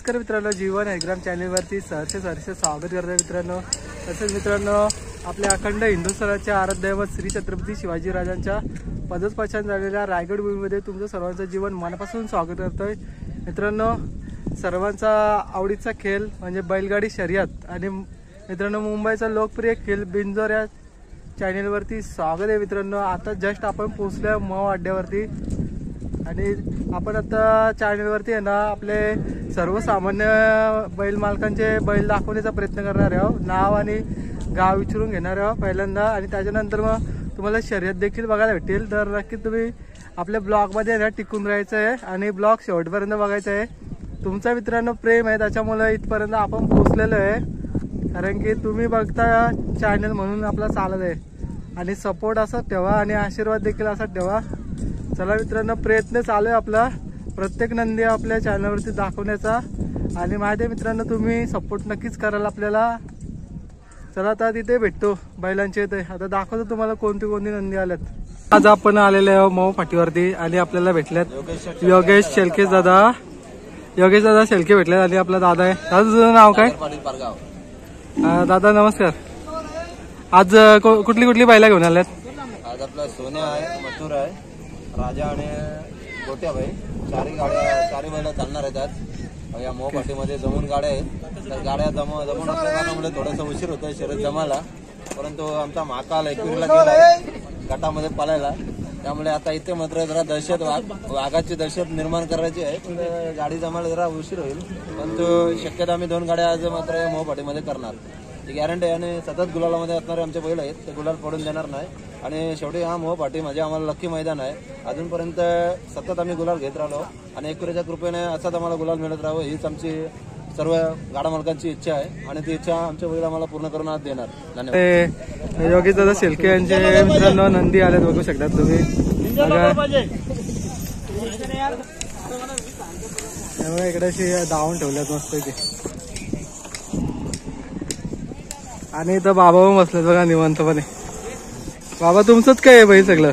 नमस्कार मित्रांनो, जीवन हेग्राम चॅनलवरती सहर्ष स्वागत करतो मित्रांनो। तसेच मित्रांनो, आपल्या अखंड हिंदुस्थानाचे आराध्य दैवत श्री छत्रपती शिवाजी राजांच्या पदस्पर्शाने झालेल्या रायगड भूमीमध्ये तुमचं सर्वांचं जीवन मनापासून स्वागत करतोय मित्रांनो। सर्वांचा आवडीचा खेळ म्हणजे बैलगाडी शर्यत आणि मित्रांनो मुंबईचा लोकप्रिय खेळ बिंजोर या चॅनलवरती स्वागत आहे मित्रांनो। आता जस्ट आपण पोहोचलो मौ अड्ड्यावरती आणि आपण आता चॅनलवरती आहे ना आपले सर्वसामान्य बैल मालकांचे बैल दाखवण्याचा प्रयत्न करणार आहोत। नाव आणि गाव विचारून घेणार आहोत पहिल्यांदा आणि त्याच्यानंतर मग तुम्हाला शर्यत देखील बघायला भेटेल। तर नक्की तुम्ही आपल्या ब्लॉगमध्ये ना टिकून राहायचं आहे आणि ब्लॉग शेवटपर्यंत बघायचा आहे। तुमचा मित्रांनो प्रेम आहे त्याच्यामुळे इथपर्यंत आपण पोहोचलेलो आहे, कारण की तुम्ही बघता चॅनल म्हणून आपला चालत आहे आणि सपोर्ट असंच ठेवा आणि आशीर्वाद देखील असंच ठेवा। चला मित्रांनो, प्रयत्न चालू आहे आपला प्रत्येक नंदी आपल्या चॅनलवरती दाखवण्याचा आणि माहिती आहे मित्रांनो तुम्ही सपोर्ट नक्कीच कराल आपल्याला। चला आता तिथे भेटतो बैलांचे इथे, आता दाखवतो तुम्हाला कोणती कोणती नंदी आल्यात। आज आपण आलेले आहोत मऊ फाटीवरती आणि आपल्याला भेटल्यात योगेश दादा शेळके भेटल्यात आणि आपला दादा आहे। दादा तुझं नाव काय? दादा नमस्कार। आज कुठली कुठली बैला घेऊन आल्यात? आज आपला सोन्या आहे, मथुर आहे, राजा आणि गोट्या भाई चारी बैला चालणार आहेत आज या मौ फाटीमध्ये। जमून गाड्या आहेत, तर गाड्या जमून असल्यामुळे थोडासा उशीर होतोय शर्यत जमायला, परंतु आमचा महाकाल एकविरीला गेलाय गटामध्ये पळायला, त्यामुळे आता इथे मात्र जरा वाघाची दहशत निर्माण करायची आहे, पण गाडी जमायला जरा उशीर होईल, परंतु शक्यता आम्ही 2 गाड्या आज मात्र या मौ फाटीमध्ये करणार ती गॅरंटी आहे। आणि सतत गुलालामध्ये असणारे आमचे बैल आहेत ते गुलाल पडून देणार नाही आणि शेवटी हा मौ फाटी म्हणजे आम्हाला लक्की मैदान आहे। अजूनपर्यंत सतत आम्ही गुलाल घेत राहिलो आणि एकविरीच्या कृपेने असाच आम्हाला गुलाल मिळत राहावं हीच आमची सर्व गाडा मालकांची इच्छा आहे आणि ती इच्छा आमच्या बैल आम्हाला पूर्ण करून आज देणार। धन्यवाद। योगेश दादा शेळके यांचे मित्रांनो नंदी आल्यात बघू शकतात तुम्ही, त्यामुळे इकडे धावून ठेवल्यात मस्त इथे आणि इथं बाबा पण बसलेत बघा निवांतपणे। बाबा तुमचंच काय आहे बैल सगळं?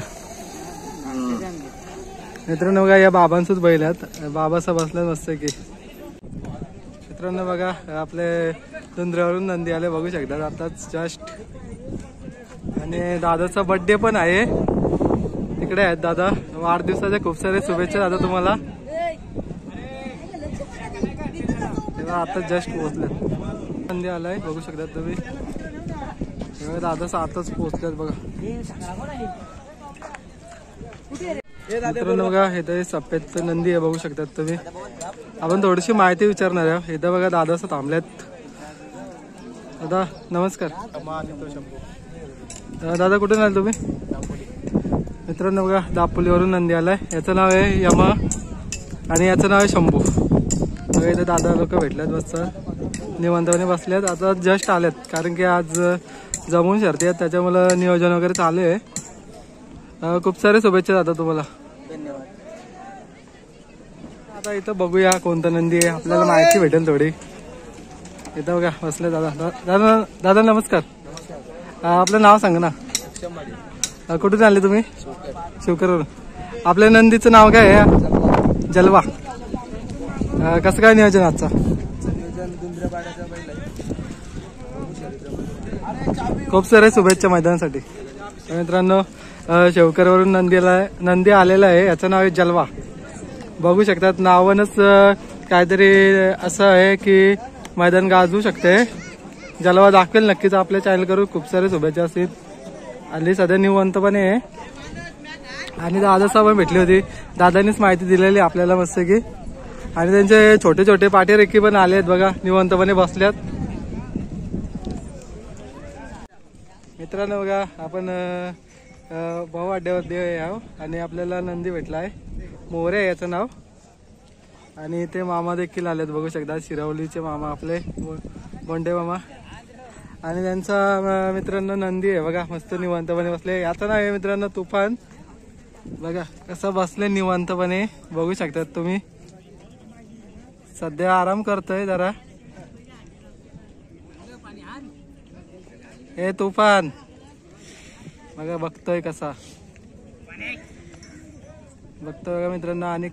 मित्रांनो बघा या बाबांचंच बैल आहेत, बाबासा बसल्यात मस्त की। मित्रांनो बघा आपले धुंद्र्यावरून नंदी आले बघू शकतात आताच जस्ट, आणि दादाचा बर्थडे पण आहे तिकडे आहेत दादा। वाढदिवसाच्या खूप सारे शुभेच्छा दादा तुम्हाला। तेव्हा आता जस्ट पोहोचलेत नंदी आलाय बघू शकतात तुम्ही, दादा आताच पोहोचल्यात बघा। मित्रांनो बघा इथे सफेद नंदी आहे बघू शकतात तुम्ही। आपण थोडीशी माहिती विचारणार आहे। इथं बघा दादा असं थांबल्यात। दादा नमस्कार। दादा कुठून आले तुम्ही? मित्रांनो बघा दापोलीवरून नंदी आलाय, याचं नाव आहे यमा आणि याचं नाव आहे शंभू। बघा इथे दादा लोक भेटल्यात मस्त निवांतपणे बसल्यात, आता जस्ट आल्यात कारण की आज जमून शर्ती आहेत त्याच्यामुळे नियोजन वगैरे चालू आहे। खूप सारे शुभेच्छा दादा तुम्हाला। धन्यवाद। आता इथं बघूया कोणता नंदी आहे, आपल्याला माहिती भेटेल थोडी। इथं बघा बसले दादा। दादा नमस्कार। आपलं नाव सांगा ना, कुठून आले तुम्ही? शिवकरवरून। आपल्या नंदीचं नाव काय आहे? जलवा। कसं काय नियोजन आजचा? खूप साऱ्या शुभेच्छा मैदानासाठी। मित्रांनो शेवकरवरून नंदी आलेला आहे, याचं नाव आहे जलवा। बघू शकतात नावानच काहीतरी असं आहे की मैदान गाजवू शकते। जलवा दाखवेल नक्कीच आपल्या चॅनल करून, खूप सारे शुभेच्छा असतील। आणि सध्या निवांतपणे आहे आणि दादा साहेब भेटली होती, दादानीच माहिती दिलेली आपल्याला मस्त की, आणि त्यांचे छोटे छोटे पाठीरेखी पण आले आहेत बघा निवांतपणे बसल्यात। मित्रांनो बघा आपण भाऊ अड्ड्यावरती आहोत आणि आपल्याला नंदी भेटला आहे, मोरे आहे याचं नाव, आणि ते मामा देखील आलेत बघू शकता, शिरवलीचे मामा आपले बोंडे मामा, आणि त्यांचा मित्रांनो नंदी आहे बघा मस्त निवांतपणे बसले। याचं नाव आहे मित्रांनो तुफान। बघा कसं बसले निवांतपणे बघू शकतात तुम्ही, सध्या आराम करतोय जरा। हे तुफान बघा बघतोय कसा बघतो बघा मित्रांनो, आणि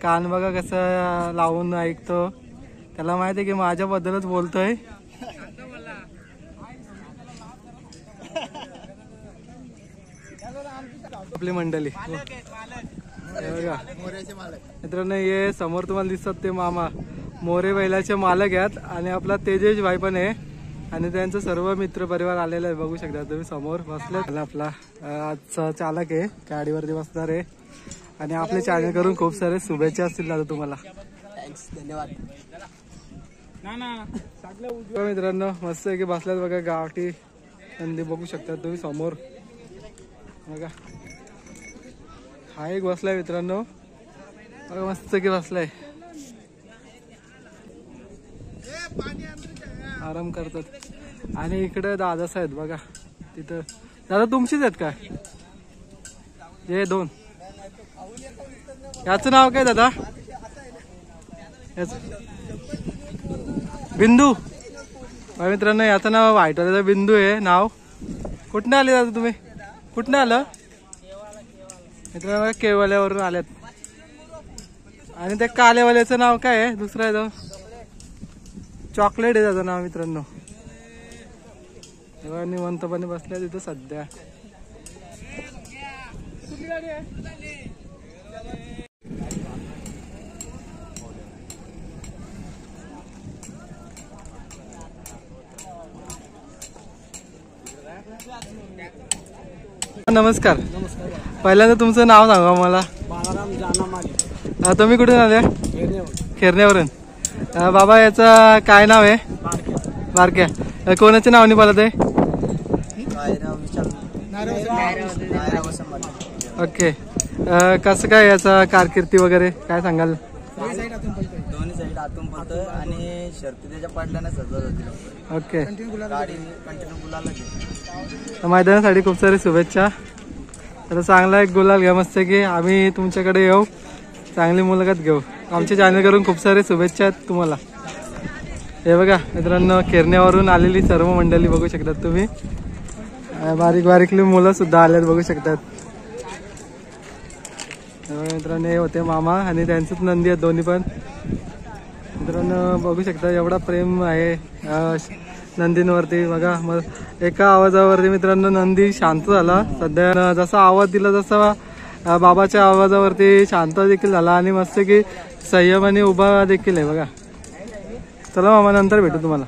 कान बघा कसं लावून ऐकतो, त्याला माहिती आहे की माझ्याबद्दलच बोलतोय. आपली मंडळी मित्रांनो, हे समोर तुम्हाला दिसतात ते मामा मोरे बैलाचे मालक आहेत आणि आपला तेजेश भाई पण आहे आणि त्यांचं सर्व मित्र परिवार आलेला आहे. बघू शकता तुम्ही समोर बसले. आपला आजचा चालक आहे, गाडीवरती बसणार आहे आणि आपल्या चॅनल करून खूप सारे शुभेच्छा असतील दादा तुम्हाला. धन्यवाद. मित्रांनो मस्त आहे की बसल्यात बघा, गावठी नंदी बघू शकता तुम्ही समोर बघा. हा एक बसलाय मित्रांनो बघा, मस्त की बसलाय, आराम करतात. आणि इकडे दादाच आहेत बघा तिथं. दादा तुमचीच आहेत का हे दोन? याचं नाव काय दादा? बिंदू. मित्रांनो याचं नाव व्हाईटवाल्याचं बिंदू आहे नाव. कुठनं आले दादा तुम्ही? कुठनं आलं मित्रांनो? केवाल्यावरून आल्यात. आणि त्या कालेवाल्याचं नाव काय आहे? दुसरं आहे तो चॉकलेट आहे त्याचं नाव मित्रांनो. तेव्हा निवंतपणे बसल्या तिथं सध्या. नमस्कार. पहिल्यांदा तुमचं नाव सांगा मला. बालाराम जानामाली. तुम्ही कुठून आले? खेरण्यावरून. बाबा याचं काय नाव आहे? बारक्या. कोणाच्या नावाने बोलत आहे? ओके. कसं काय याचा कारकिर्दी वगैरे काय सांगाल? दोन्ही साईड आतून पडतं आणि शर्ती त्याच्या पडल्याने सजवत होती. ओके. गाडी कंटिन्यू गुलाल. मैदानासाठी खूप सारी शुभेच्छा. तर चांगला एक गुलाल घ्या मस्त की आम्ही तुमच्याकडे येऊ, चांगली मुलाखत घेऊ. आमच्या चॅनल करून खूप सारे शुभेच्छा आहेत तुम्हाला. हे बघा मित्रांनो, केरण्यावरून आलेली सर्व मंडळी बघू शकतात तुम्ही. बारीक बारीकली मुलं सुद्धा आल्यात बघू शकतात. मित्रांनो हे होते मामा आणि त्यांचंच नंदी आहेत दोन्ही पण. मित्रांनो बघू शकता एवढा प्रेम आहे नंदींवरती बघा. मग एका आवाजावरती मित्रांनो नंदी शांत झाला. सध्या जसा आवाज दिला तसा बाबाच्या आवाजावरती शांत देखील झाला आणि मस्त की संयमाने उभा देखील आहे बघा. चला मामा नंतर भेटू तुम्हाला.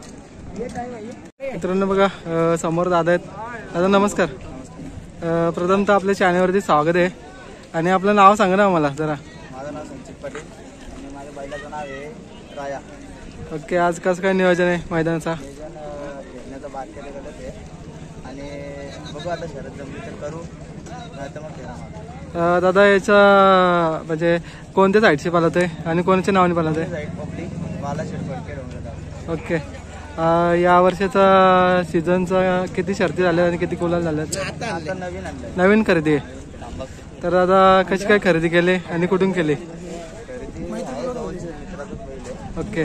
मित्रांनो बघा समोर दादा आहेत. दादा नमस्कार. प्रथमतः आपल्या चॅनलवरती स्वागत आहे आणि आपलं नाव सांगा ना मला जरा. माझं नाव संचित पाटील आणि माझ्या बैलाचं नाव आहे राया. ओके. आज कसं काय नियोजन आहे मैदानाचा? खेळण्याचा बारकेला गलत आहे आणि बघू आता शरद जमली तर करू, नाही तर मग खेळा. दादा याचा म्हणजे कोणत्या साईडची पालत आहे आणि कोणाच्या नावाने पालत आहे? साईड पब्लिक बाला शेरपडके डोंगरगाव. ओके. या वर्षाचा सीझनचा किती शर्ती झाल्या आणि किती गुलाल झाल्यात? आता नवीन आणलं नवीन खरेदी आहे. तर दादा कशी काय खरेदी केली आणि कुठून केली? ओके.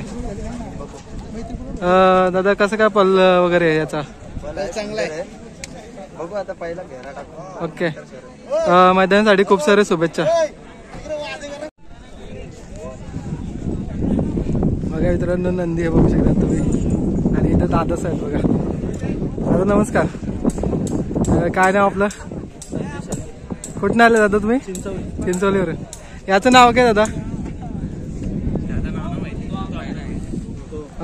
दादा कसं काय पल वगैरे आहे याचा? चांगला आहे, बघू आता पहिला घेरा टाकू. ओके. मैदानासाठी खूप सारे शुभेच्छा. बघा मित्रांनो नंदी हे बघू शकता तुम्ही आणि इथं दादाच आहेत बघा. दादा नमस्कार. काय नाव आपलं? कुठून आले दादा तुम्ही? चिंचवलीवरून. याचं नाव काय दादा?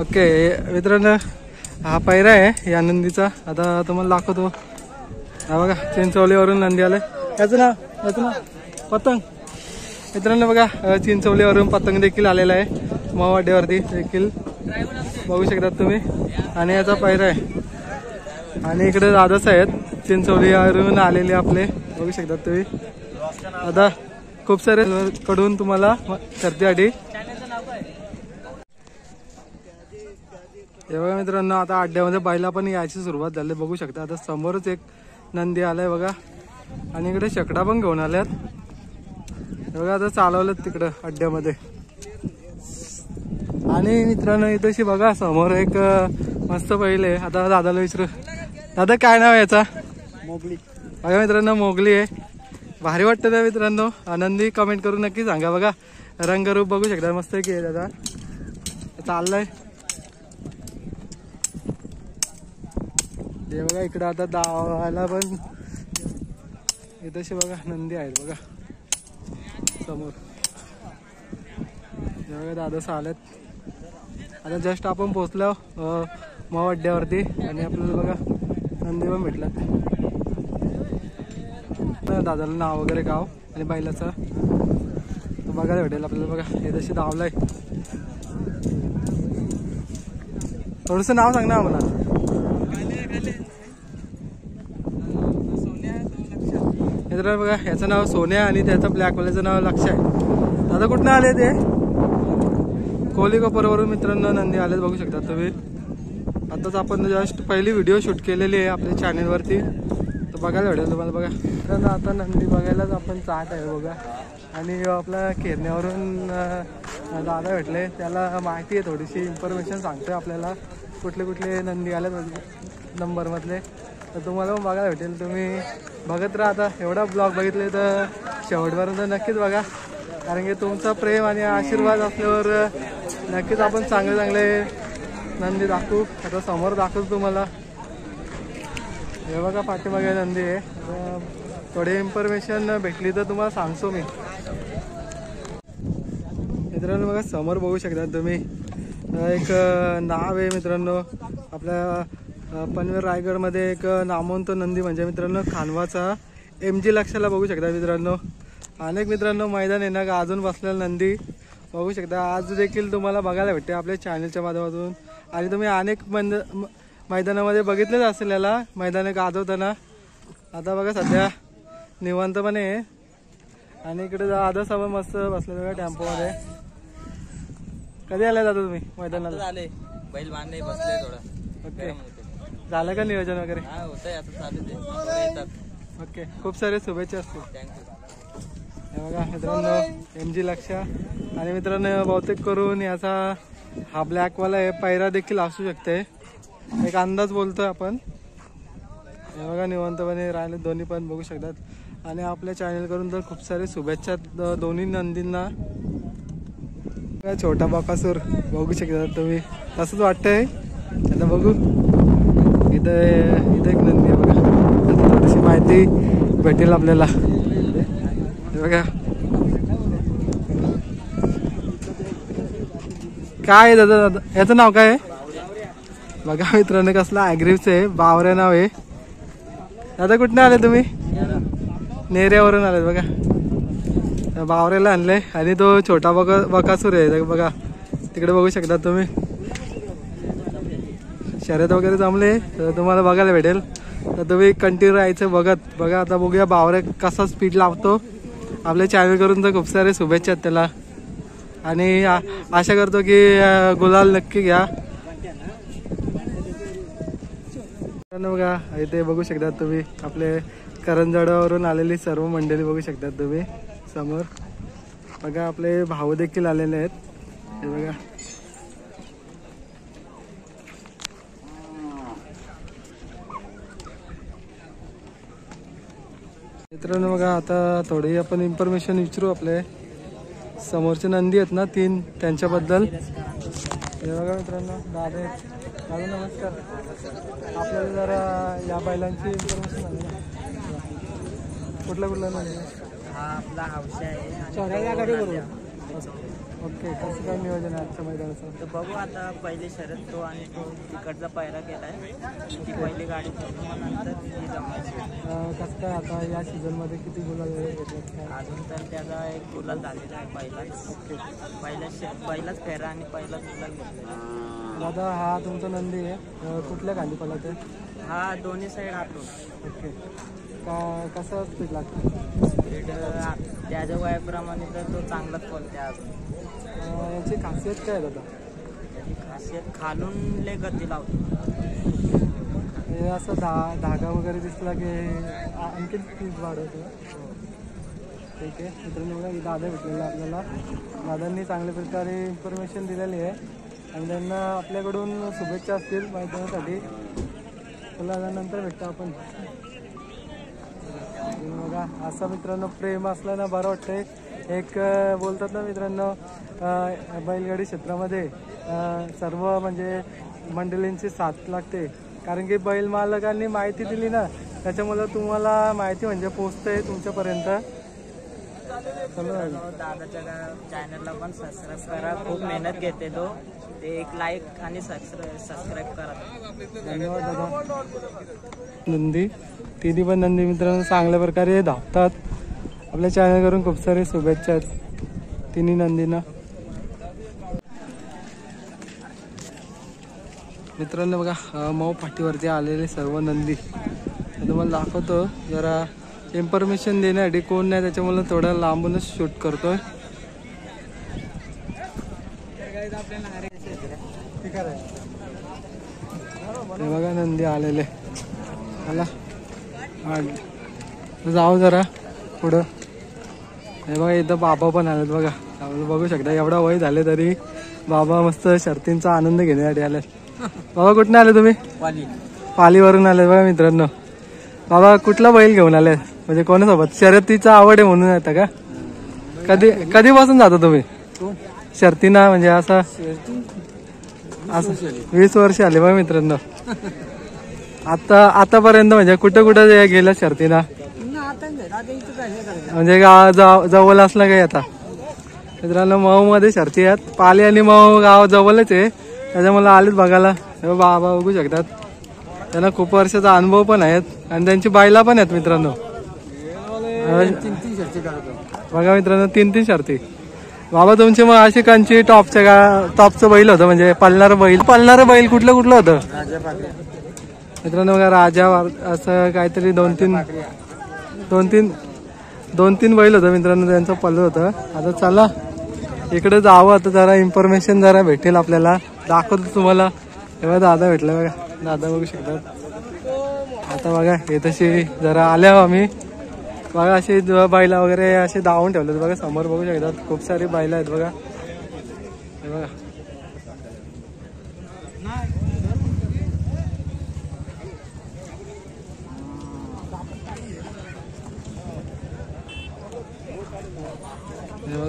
ओके. मित्रांनो हा पैरा आहे या नंदीचा. आता तुम्हाला दाखवतो. हा बघा चिंचवलीवरून नंदी आले. याचं नाव पतंग. मित्रांनो बघा चिंचवलीवरून पतंग देखील आलेला आहे. मोवाड्यावरती देखील बघू शकतात तुम्ही आणि याचा पैरा आहे. आणि इकडे दादाच आहेत चिंचवलीवरून आलेले आपले बघू शकतात तुम्ही. आता खूप सारे कडून तुम्हाला शर्तीसाठी. तेव्हा मित्रांनो आता अड्ड्यामध्ये बैला पण यायची सुरुवात झाली बघू शकता. आता समोरच एक नंदी आलाय बघा आणि इकडे शेकडा पण घेऊन आल्यात बघा. आता चालवलं तिकडं अड्ड्यामध्ये. आणि मित्रांनो इथेशी बघा समोर एक मस्त बैल आहे. आता दादाला विचारू. दादा काय नाव आहे याचा? मोगली. बघा मित्रांनो मोगली आहे. भारी वाटतं ना मित्रांनो? आनंदी कमेंट करून नक्की सांगा. बघा रंगरूप बघू शकता मस्त की आहे दादा. चाललंय हे बघा. इकडं आता दावायला पण इथेशी बघा नंदी आहेत बघा समोर. हे बघा दादा आलेत. आता जस्ट आपण पोहोचलो मग अड्ड्यावरती आणि आपल्याला बघा नंदी पण भेटला. दादाला नाव वगैरे गाव आणि बैलाचं बघायला भेटेल आपल्याला बघा. हे तशी धावलाय. थोडंसं नाव सांग ना आम्हाला. मित्रांनो बघा याचं नाव सोन्या आणि त्याचं ब्लॅकवाल्याचं नाव लक्ष आहे. दादा कुठनं आले ते? कोलीकोपरवरून मित्रांनो नंदी आलेत बघू शकता तुम्ही. आताच आपण जस्ट पहिली व्हिडिओ शूट केलेली आहे आपल्या चॅनेलवरती, तर बघायला भेटेल तुम्हाला बघा. मित्रांनो आता नंदी बघायलाच आपण चाट आहे बघा. आणि आपल्या केरण्यावरून दादा भेटले, त्याला माहिती आहे थोडीशी इन्फॉर्मेशन सांगतोय आपल्याला कुठले कुठले नंदी आले नंबरमधले. तर तुम्हाला पण बघायला भेटेल. तुम्ही बघत राहा. आता एवढा ब्लॉग बघितले तर शेवटपर्यंत नक्कीच बघा, कारण की तुमचा प्रेम आणि आशीर्वाद असल्यावर नक्कीच आपण चांगले चांगले नंदी दाखवू. आता समोर दाखवतो तुम्हाला. हे बघा पाठीमागे नंदी आहे. थोडी इन्फॉर्मेशन भेटली तर तुम्हाला सांगतो मी. मित्रांनो बघा समोर बघू शकता तुम्ही एक नाव आहे मित्रांनो. आपल्या पनवेल रायगडमध्ये एक नामवंत नंदी म्हणजे मित्रांनो खानवाचा MG लक्षाला बघू शकता मित्रांनो. अनेक मित्रांनो मैदान आहे ना गाजून बसलेला नंदी बघू शकता. आज देखील तुम्हाला बघायला भेटते आपल्या चॅनलच्या माध्यमातून. आणि तुम्ही अनेक मैदानामध्ये बघितलेच असेल याला मैदाने गाजवताना. आता बघा सध्या निवांतपणे आहे. आणि इकडे दादा सभा मस्त बसलेलं बघा टेम्पोमध्ये. कधी आलाय दादा तुम्ही मैदानाला? आले बैल बांधले बसले थोडा. ओके झालं का नियोजन वगैरे? होतंय आता चालू येतात. ओके खूप सारे शुभेच्छा असतील. थँक्यू. हे बघा मित्रांनो MG लक्ष. आणि मित्रांनो बहुतेक करून याचा हा ब्लॅकवाला आहे पायरा देखील असू शकते, एक अंदाज बोलतोय आपण. हे बघा निवांतपणे राहिले दोन्ही पण बघू शकतात. आणि आपल्या चॅनल करून तर खूप सारे शुभेच्छा दोन्ही नंदींना. छोटा बकासूर बघू शकता तुम्ही, तसंच वाटतंय. आता बघू इथं एक नंदी आहे बघा. आता थोडीशी माहिती भेटेल आपल्याला. हे बघा काय दादा दादा याचं नाव काय आहे बघा मित्रांनो. कसला ॲग्रिव्हचं आहे, बावऱ्या नाव आहे. दादा कुठनं आले तुम्ही? नेऱ्यावरून आलेत बघा. बावऱ्याला आणलंय. आणि तो छोटा बकासूर आहे बघा तिकडे बघू शकता तुम्ही. शर्यत वगैरे जमले तर तुम्हाला बघायला भेटेल. तर तुम्ही कंटिन्यू राहायचं बघत बघा. आता बघूया बावऱ्या कसा स्पीड लावतो. आपल्या चॅनल करून तर खूप सारे शुभेच्छा आहेत त्याला. आणि आशा करतो की गुलाल नक्की घ्या. बघा इथे बघू शकता तुम्ही आपले करंजवाड्यावरून आलेली सर्व मंडळी बघू शकतात तुम्ही समोर. बघा आपले भाऊ देखील आलेले आहेत. हे बघा मित्रांनो. बघा आता थोडी आपण इन्फॉर्मेशन विचारू आपले समोरचे नंदी आहेत ना 3 त्यांच्याबद्दल. हे बघा मित्रांनो दादा दादा नमस्कार. आपल्याला जरा या बैलांची इन्फॉर्मेशन आली ना. कुठला नंदी? हा आपला हौशा आहे. चौऱ्या गाडी बरोबर. ओके कसं काय नियोजन आहे आजच्या मैदानाचं? तर बघू आता पहिली शर्यत तो आणि तो तिकडचा पायरा केलाय. ती पहिली गाडी सोडून मग नंतर ती जमायची. कसं काय आता या सीझनमध्ये किती गुलाल घेतलात काय? अजून तर त्याचा एक गुलाल झालेला आहे पहिलाच. ओके पहिलाच फेरा आणि पहिलाच गुलाल घेतला. दादा हा तुमचा नंदी आहे कुठल्या खाली पडला ते? हा दोन्ही साईड आतून. ओके कसं स्पीड लागतं? स्पीड त्याच्या वयाप्रमाणे तर तो चांगलाच पळते अजून. याची खासियत काय आहे दादा? त्याची खासियत खालून लय गती लावतो. हे असं धागा वगैरे दिसला की आणखी स्पीड वाढवतो. ठीक आहे मित्रांनो बघा दादा भेटलेला आपल्याला. दादांनी चांगल्या प्रकारे इन्फॉर्मेशन दिलेली आहे आणि त्यांना आपल्याकडून शुभेच्छा असतील मैदानासाठी. तुला नंतर भेटतो आपण. बघा असं मित्रांनो प्रेम असलं ना बरं वाटतंय. एक बोलतात ना मित्रांनो बैलगाडी क्षेत्रामध्ये सर्व म्हणजे मंडळींची साथ लागते, कारण की बैल मालकांनी माहिती दिली ना, त्याच्यामुळे तुम्हाला माहिती म्हणजे पोचते तुमच्यापर्यंत. दादाच्या चॅनलला पण सबस्क्राईब करा, खूप मेहनत घेते तो, ते एक लाईक आणि सबस्क्राईब करा. धन्यवाद दादा. नंदी तिन्ही पण नंदी मित्रांनो चांगल्या प्रकारे धावतात. आपल्या चॅनल करून खूप सारे शुभेच्छा आहेत तिन्ही नंदींना. मित्रांनो बघा मऊ फाटीवरती आलेले सर्व नंदी तुम्हाला दाखवतो. जरा इन्फॉर्मेशन देण्यासाठी कोण नाही, त्याच्यामुळे थोडं लांबूनच शूट करतोय. हे बघा नंदी आलेले. चला जाऊ जरा पुढं. हे बघा इथं बाबा पण आलेत बघा, बघू शकता एवढा वय झाले तरी बाबा मस्त शर्तींचा आनंद घेण्यासाठी आले. बाबा कुठून आले तुम्ही? पालीवरून आले बघा मित्रांनो. बाबा कुठला बैल घेऊन आले, म्हणजे कोणासोबत शर्यतीचा आवड आहे म्हणून येतं का? कधीपासून जाता तुम्ही शर्तीना? म्हणजे असं 20 वर्ष आले बघा मित्रांनो. आतापर्यंत म्हणजे कुठं कुठं गेलं शर्तीना? म्हणजे गाव जवळ असलं काही. आता मित्रांनो मऊ मध्ये शर्ती आहेत. पाली आणि मऊ गाव जवळच आहे, त्याच्यामुळे आलेच बघायला. बाबा बघू शकतात, त्यांना खूप वर्षाचा अनुभव पण आहेत आणि त्यांची बायला पण आहेत मित्रांनो. बघा मित्रांनो 3 शर्ती. बाबा तुमची मग अशी कंची टॉपचं बैल होतं, म्हणजे पळणारं बैल कुठलं होतं मित्रांनो? बघा राजा असं काहीतरी 2-3 बैल होतं मित्रांनो त्यांचं पल्लं होतं. आता चला इकडे जावं, आता जरा इन्फॉर्मेशन जरा भेटेल आपल्याला, दाखवतो तुम्हाला. तेव्हा दादा भेटला बघा, दादा बघू शकतात. आता बघा हे तशी जरा आल्या आम्ही बघा, अशी बैला वगैरे असे धावून ठेवलेत बघा. समोर बघू शकतात खूप सारी बैला आहेत बघा. हे बघा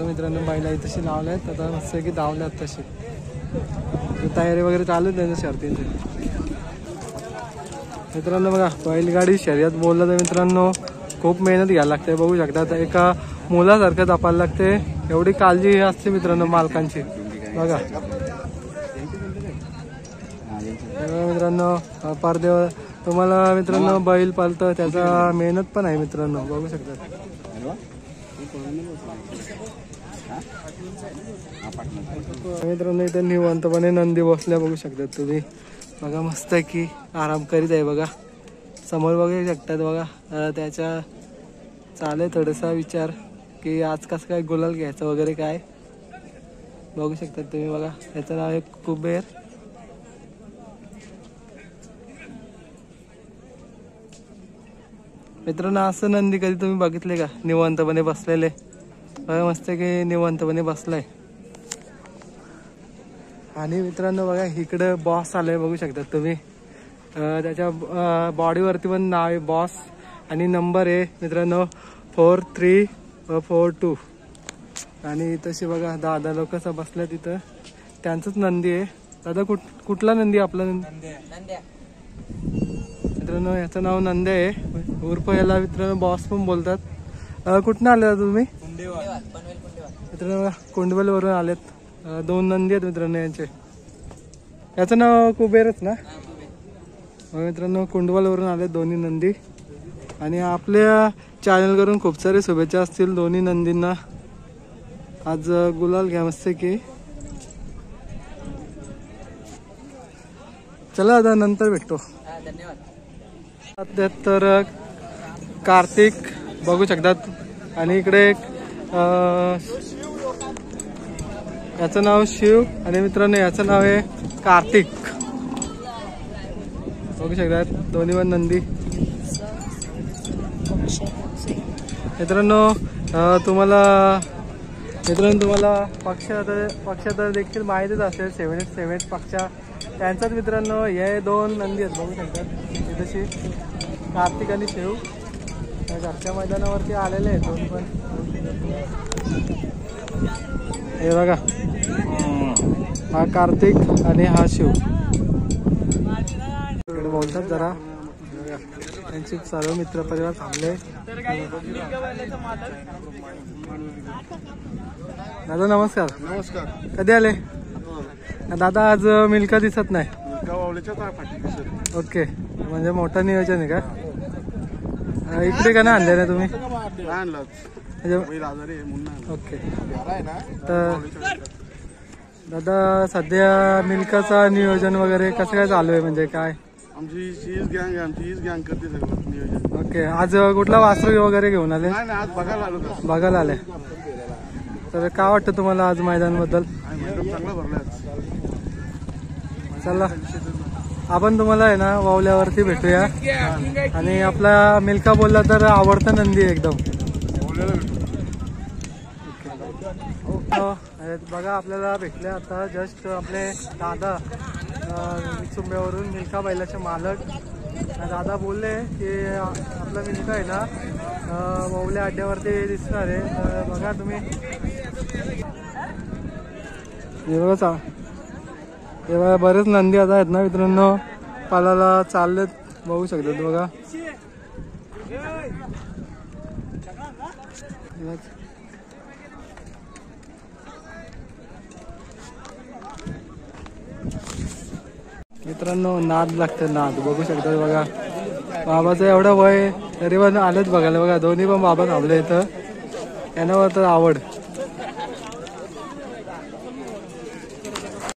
मित्रांनो बैला तशी लावल्यात. आता मस्त की धावल्यात तशी, तयारी वगैरे चालू आहे त्यांच्या शर्तींची. मित्रांनो बघा बैलगाडी शर्यत बोललं तर मित्रांनो खूप मेहनत घ्यायला लागते. बघू शकता एका मुलासारखं जपायला लागते, एवढी काळजी असते मित्रांनो मालकांची. बघा मित्रांनो परदेव तुम्हाला मित्रांनो बैल पालतं, त्याचा मेहनत पण आहे मित्रांनो, बघू शकता. मित्रांनो इथे निवांतपणे नंदी बसल्या बघू शकतात तुम्ही. बघा मस्त आहे की आराम करीत आहे बघा. समोर बघू शकतात बघा. त्याच्या चालेल थोडासा विचार की आज कसं काय गुलाल घ्यायचं वगैरे काय, बघू शकतात तुम्ही. बघा याचं नाव आहे कुबेर. मित्रांनो असं नंदी कधी तुम्ही बघितले का निवांतपणे बसलेले? बघा मस्त की निवांतपणे बसलाय. आणि मित्रांनो बघा इकडे बॉस आलाय बघू शकतात तुम्ही. त्याच्या बॉडीवरती पण नाव आहे बॉस आणि नंबर आहे मित्रांनो 4342. आणि तशी बघा दादा लोक असं बसल्या तिथं, त्यांचंच नंदी आहे. दादा कुठला नंदी आपला? मित्रांनो याचं नाव नंद्या आहे, उर्फ याला मित्रांनो बॉस पण बोलतात. कुठनं आले तुम्ही? मित्रांनो कोंडवल वरून आलेत. 2 नंदी आहेत मित्रांनो यांचे. याचं नाव कुबेरच ना? मित्रांनो कुंडवल वरून आले दोन्ही नंदी. आणि आपल्या चॅनल करून खूप सारे शुभेच्छा असतील दोन्ही नंदींना. आज गुलाल घ्या मस्त की. चला आता नंतर भेटतो. धन्यवाद. तर कार्तिक बघू शकतात. आणि इकडे याचं नाव शिव आणि मित्रांनो याचं नाव आहे कार्तिक. बघू शकतात दोन्ही पण नंदी. मित्रांनो तुम्हाला पक्ष तर देखील माहितीच असेल. 7 पक्ष त्यांचाच मित्रांनो हे 2 नंदी आहेत बघू शकतात. तशी कार्तिक आणि शिव घरच्या मैदानावरती आलेले आहेत दोन्ही पण. हे बघा हा कार्तिक आणि हा शिव. इकडे बोलतात जरा त्यांचे सर्व मित्र परिवार थांबले. दादा नमस्कार. नमस्कार. कधी आले दादा? आज मिल्का दिसत नाही. ओके, म्हणजे मोठं नियोजन आहे का? इकडे का नाही आणले ना तुम्ही? ओके. तर दादा सध्या मिल्काचा नियोजन वगैरे कसं काय चालू आहे, म्हणजे काय? आमची चीज गँग आमची गँग करते सगळं नियोजन. ओके. आज कुठला वासरू वगैरे घेऊन आले? नाही आज बघायला आलो का? बघायला आले. तर काय वाटतं तुम्हाला आज मैदानाबद्दल? चांगला भरलाय. चला आपण तुम्हाला आहे ना वावल्यावरती भेटूया. आणि आपला मिल्का बोलला तर आवडता नंदी एकदम. बघा आपल्याला भेटले आता जस्ट आपले दादा चुंब्यावरून मिल्का बैलाचे मालक. दादा बोलले की आपला मिल्का आहे ना वावल्या अड्ड्यावरती दिसणार आहे. तर बघा तुम्ही तेव्हा बरेच नंदी आता आहेत ना मित्रांनो, पालाला चाललेत, बघू शकतात बघा. मित्रांनो नाद लागते, नाद बघू शकतात बघा. बाबाचं एवढं वय तरी पण आलेच बघायला. बघा दोन्ही पण बाबा थांबले इथं, त्यांना तर आवड.